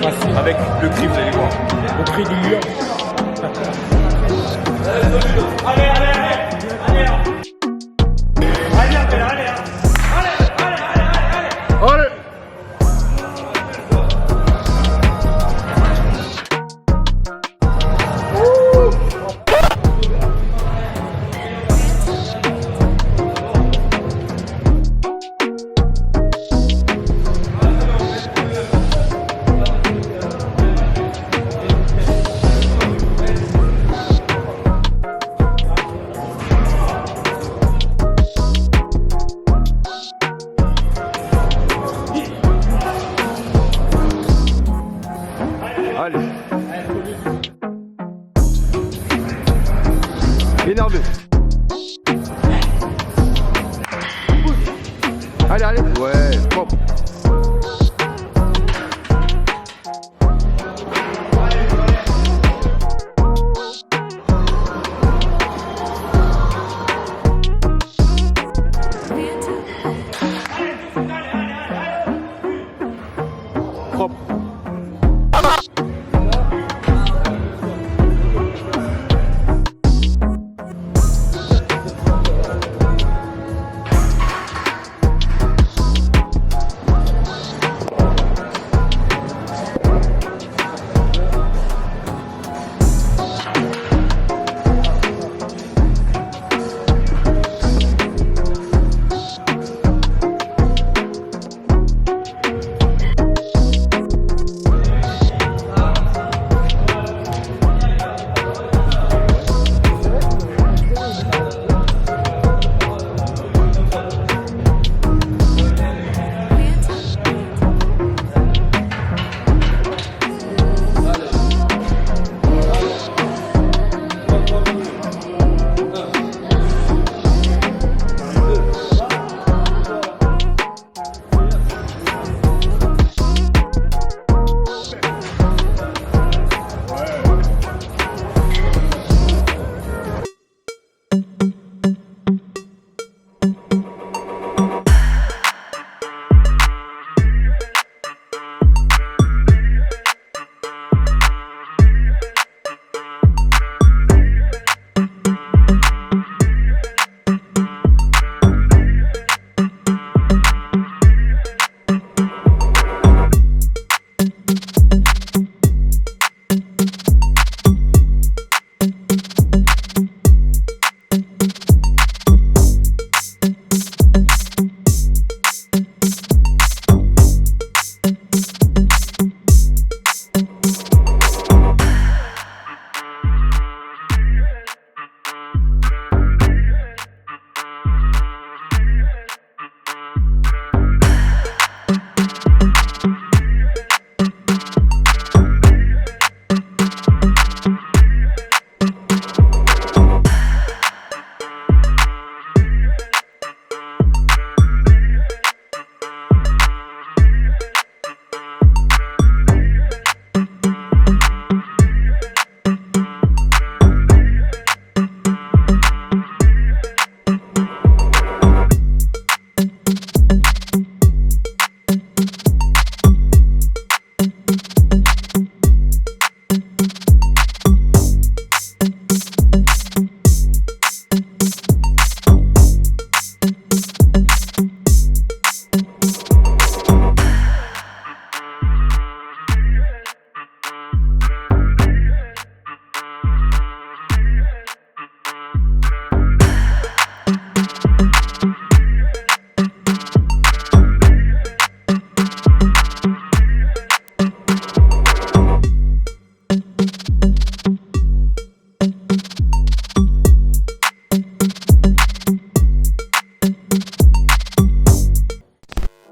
Avec le cri, vous allez voir. Au cri du lion. Allez. Énervé. Allez, allez. Ouais, propre. Propre.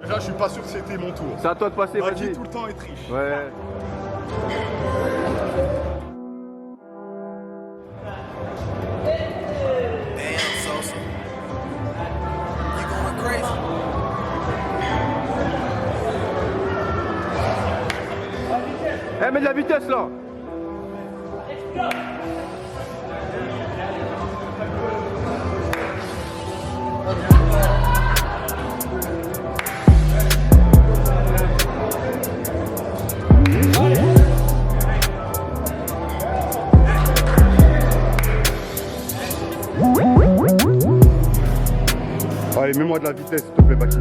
Là, je suis pas sûr que c'était mon tour. C'est à toi de passer, Maki vas-y. tout le temps est triche. Ouais. Damn, Sosa. You going crazy? Eh, mets de la vitesse là. mets-moi de la vitesse, s'il te plaît, Baki.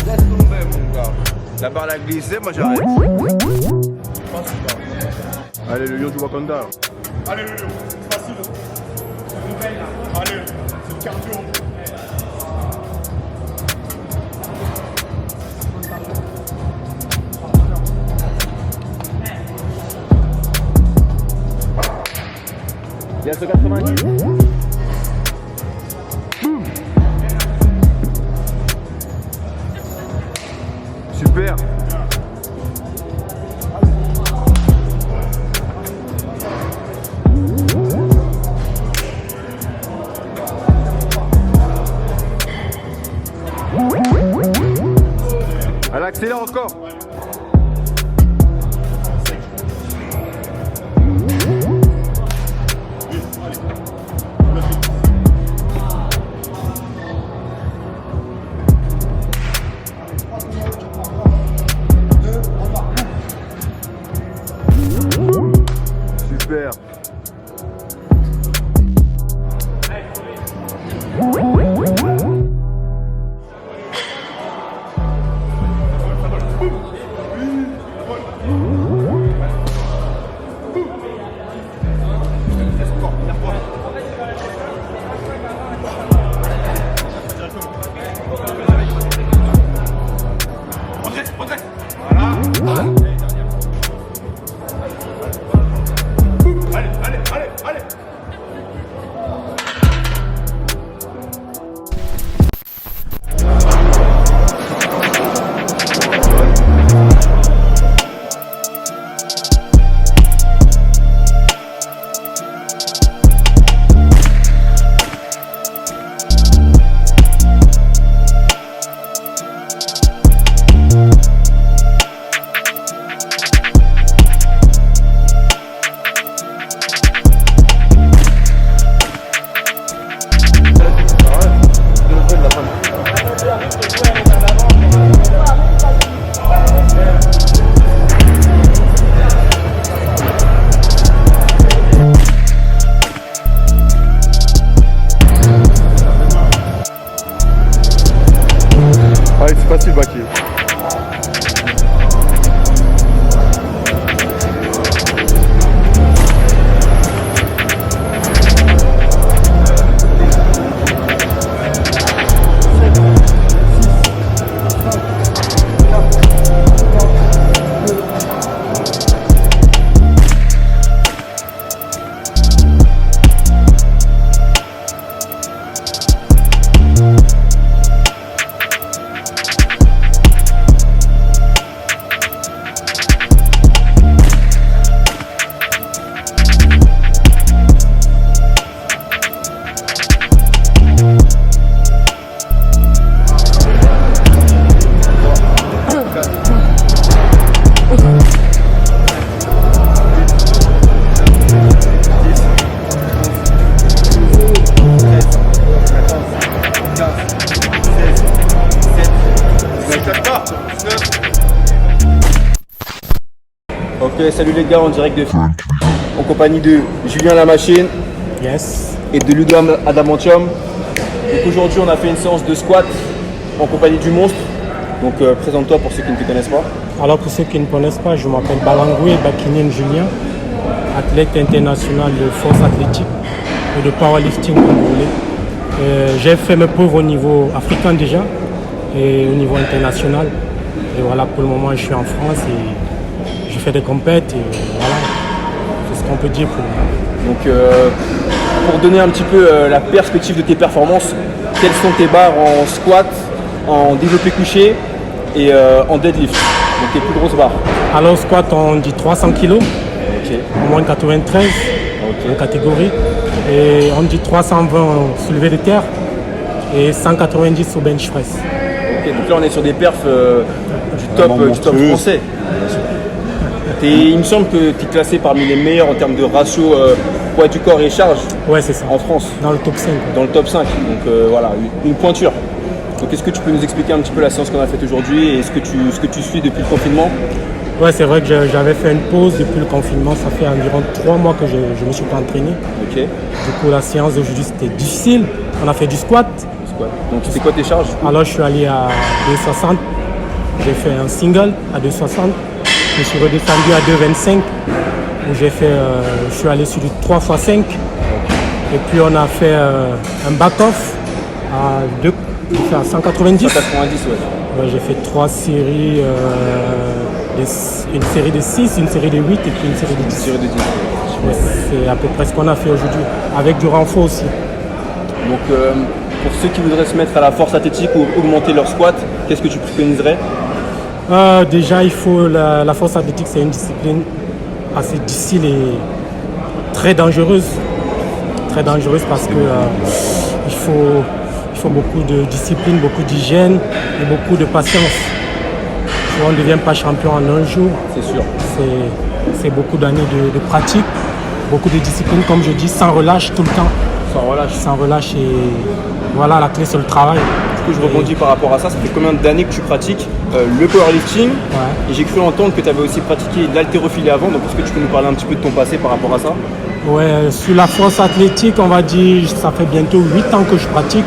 Laisse tomber, mon gars. La barre a glissé, moi j'arrête. Allez, le lion du Wakanda. Allez, le lion, c'est facile. Allez, c'est le cardio. Il y a ce 90. Super. Allez, accélère encore. Super. Allez, c'est facile, Baki. Ok, salut les gars, en direct de en compagnie de Julien Lamachine Yes. et de Ludo Adamantium. Donc aujourd'hui on a fait une séance de squat en compagnie du monstre. Donc présente-toi pour ceux qui ne te connaissent pas. Alors pour ceux qui ne connaissent pas, je m'appelle Balangoué Bakinen Julien, athlète international de force athlétique et de powerlifting comme vous voulez. J'ai fait mes preuves au niveau africain déjà et au niveau international. Et voilà, pour le moment je suis en France et je fais des compètes et voilà, c'est ce qu'on peut dire pour moi. Donc pour donner un petit peu la perspective de tes performances, quelles sont tes barres en squat, en développé couché et en deadlift, donc tes plus grosses barres? Alors squat on dit 300 kg, Ok. au moins 93 en catégorie, et on dit 320 soulevé de terre et 190 au bench press. Ok, donc là on est sur des perfs du top français. Il me semble que tu es classé parmi les meilleurs en termes de ratio poids du corps et charge Ouais, c'est ça. en France, Dans le top 5. ouais. dans le top 5. Donc voilà, une pointure. Donc est-ce que tu peux nous expliquer un petit peu la séance qu'on a faite aujourd'hui et ce que tu suis depuis le confinement? Ouais, c'est vrai que j'avais fait une pause depuis le confinement. Ça fait environ 3 mois que je ne me suis pas entraîné. Ok. Du coup, la séance d'aujourd'hui, c'était difficile. On a fait du squat. Squat. Donc c'est quoi tes charges du coup? Alors, je suis allé à 2,60. J'ai fait un single à 2,60. Je suis redescendu à 2,25. Où je suis allé sur du 3x5. Et puis, on a fait un back-off à 190. 190, ouais. Ouais, j'ai fait 3 séries, une série de 6, une série de 8 et puis une série de 10. Série de 10. Ouais, c'est à peu près ce qu'on a fait aujourd'hui, avec du renfort aussi. Donc pour ceux qui voudraient se mettre à la force athlétique ou augmenter leur squat, qu'est-ce que tu préconiserais? Déjà, il faut la force athlétique, c'est une discipline assez difficile et très dangereuse. Très dangereuse parce que il faut beaucoup de discipline, beaucoup d'hygiène et beaucoup de patience. On ne devient pas champion en un jour. C'est sûr. C'est beaucoup d'années de pratique, beaucoup de discipline, comme je dis, sans relâche tout le temps. Sans relâche. Sans relâche et voilà, la clé c'est le travail. Du coup, je rebondis par rapport à ça. Ça fait combien d'années que tu pratiques le powerlifting? Ouais. Et j'ai cru entendre que tu avais aussi pratiqué l'haltérophilie avant. Donc est-ce que tu peux nous parler un petit peu de ton passé par rapport à ça? Ouais, sur la force athlétique, on va dire, ça fait bientôt 8 ans que je pratique.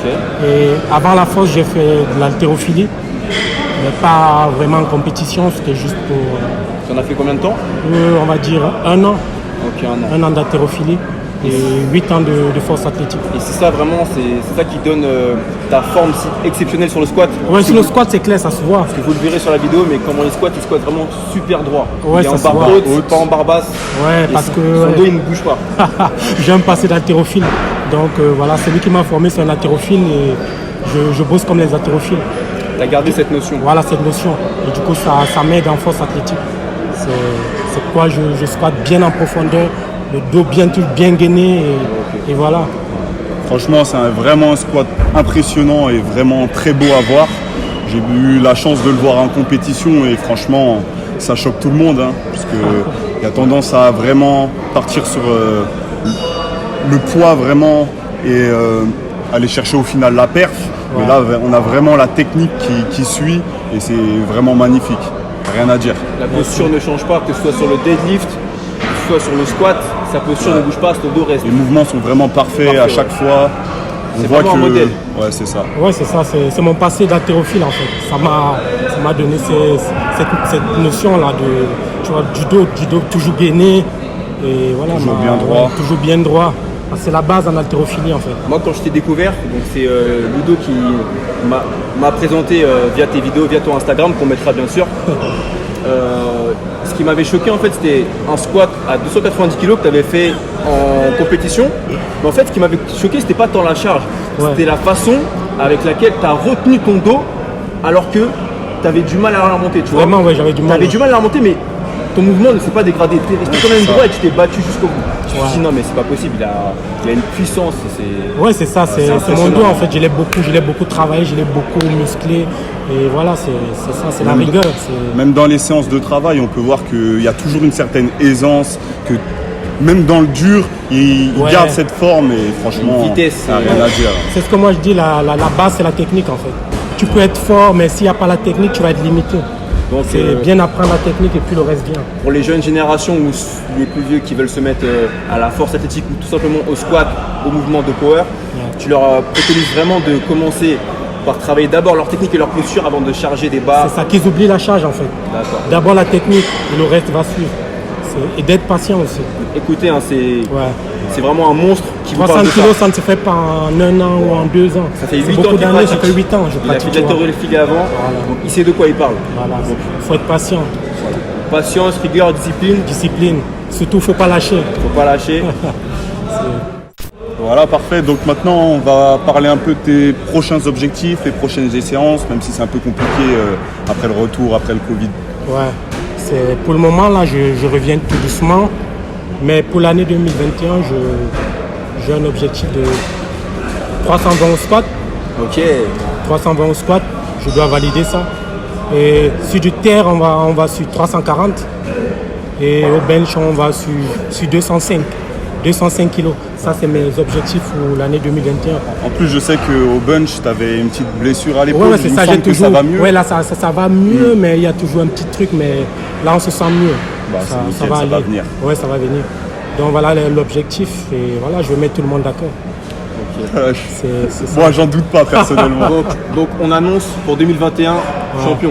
Ok. Et avant la force, j'ai fait de l'haltérophilie, mais pas vraiment en compétition, c'était juste pour, Tu en as fait combien de temps? on va dire, 1 an. Ok, un an. 1 an d'haltérophilie et 8 ans de force athlétique. Et c'est ça vraiment, c'est ça qui donne ta forme si exceptionnelle sur le squat. Ouais, sur le squat, c'est clair, ça se voit. Vous le verrez sur la vidéo, mais comment il squatte vraiment super droit. Ouais, il est ça en se barre voit. haute, pas en barre basse. Ouais, Et parce que son ouais. dos il ne bouge pas. J'ai un passé d'haltérophile. Donc voilà, celui qui m'a formé, c'est un haltérophile et je bosse comme les haltérophiles. Tu as gardé cette notion. Voilà cette notion. Et du coup, ça m'aide en force athlétique. C'est pourquoi je squatte bien en profondeur, le dos bien gainé et voilà. Franchement, c'est vraiment un squat impressionnant et vraiment très beau à voir. J'ai eu la chance de le voir en compétition et franchement, ça choque tout le monde. Parce qu'il y a tendance à vraiment partir sur le poids vraiment et aller chercher au final la perf. Ouais. Mais là, on a vraiment la technique qui suit et c'est vraiment magnifique. Rien à dire. La posture ne change pas, que ce soit sur le deadlift, que ce soit sur le squat, sa posture ne bouge pas, ton dos reste. Les mouvements sont vraiment parfaits à chaque fois. C'est vraiment un modèle. Ouais, c'est ça. Ouais, c'est ça, c'est mon passé d'haltérophile en fait. Ça m'a donné cette notion-là tu vois, du dos toujours gainé. Et voilà, Toujours bien droit. ouais, toujours bien droit. C'est la base en haltérophilie en fait. Moi, quand je t'ai découvert, donc c'est Ludo qui m'a présenté via tes vidéos, via ton Instagram, qu'on mettra bien sûr. Ce qui m'avait choqué en fait, c'était un squat à 290 kg que tu avais fait en compétition. Mais en fait, ce qui m'avait choqué, c'était pas tant la charge, Ouais. c'était la façon avec laquelle tu as retenu ton dos alors que tu avais du mal à la remonter. Tu vois. Vraiment, ouais, j'avais du mal. Tu avais du mal à la remonter, mais ton mouvement ne s'est pas dégradé. Tu es resté quand même droit et tu t'es battu jusqu'au bout. Je me suis dit non, mais c'est pas possible, il a une puissance. Ouais, c'est ça, c'est mon impressionnant. dos en fait. Je l'ai beaucoup travaillé, je l'ai beaucoup musclé. Et voilà, c'est ça, c'est la rigueur. Même dans les séances de travail, on peut voir qu'il y a toujours une certaine aisance, que même dans le dur, il Ouais. garde cette forme et franchement, Une vitesse, ça n'a rien à dire. C'est ce que moi je dis, la base c'est la technique en fait. Tu peux être fort, mais s'il n'y a pas la technique, tu vas être limité. Donc, C'est bien apprendre la technique et puis le reste vient. pour les jeunes générations ou les plus vieux qui veulent se mettre à la force athlétique ou tout simplement au squat, au mouvement de power, tu leur préconises vraiment de commencer par travailler d'abord leur technique et leur posture avant de charger des barres. C'est ça qu'ils oublient la charge en fait. D'accord. D'abord la technique et le reste va suivre. Et d'être patient aussi. Écoutez, hein, Ouais. c'est vraiment un monstre qui vous 300 parle de kilos, ça. ça ne se fait pas en 1 an ou en 2 ans. Ça fait C'est 8 ans beaucoup qu'il d'années, ça pratique. fait 8 ans. Je Il a fait pratique. de l'haltérophilie avant, donc il sait de quoi il parle. Voilà. Il faut être patient, Patience, rigueur, discipline, discipline. Surtout, il ne faut pas lâcher. faut pas lâcher. Voilà, parfait. Donc maintenant, on va parler un peu de tes prochains objectifs, les prochaines échéances, même si c'est un peu compliqué après le retour, après le Covid. Ouais. Pour le moment, là, je reviens tout doucement. Mais pour l'année 2021, j'ai un objectif de 320 au squat. Ok. 320 au squat, je dois valider ça. Et sur du terre, on va sur 340. Et au bench, on va sur 205. 205 kilos. Ça, c'est mes objectifs pour l'année 2021. En plus, je sais qu'au bench, tu avais une petite blessure à l'épaule. Ouais, c'est Il me ça, semble j'ai que toujours. ça va mieux. Ouais, là, ça va mieux, mais il y a toujours un petit truc, mais là, on se sent mieux. Bah, c'est nickel, ça aller. va venir. Ouais, ça va venir. Donc voilà l'objectif, et voilà, je veux mettre tout le monde d'accord. C'est ça. Moi, j'en doute pas personnellement. Donc on annonce pour 2021 champion.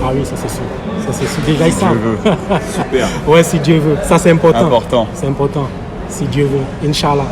Ah oui, ça c'est sûr. Ça c'est sûr. Déjà, ils Si savent. Dieu veut. Super. Ouais, si Dieu veut. Ça, c'est important. Important. C'est important. Si Dieu veut. Inch'Allah.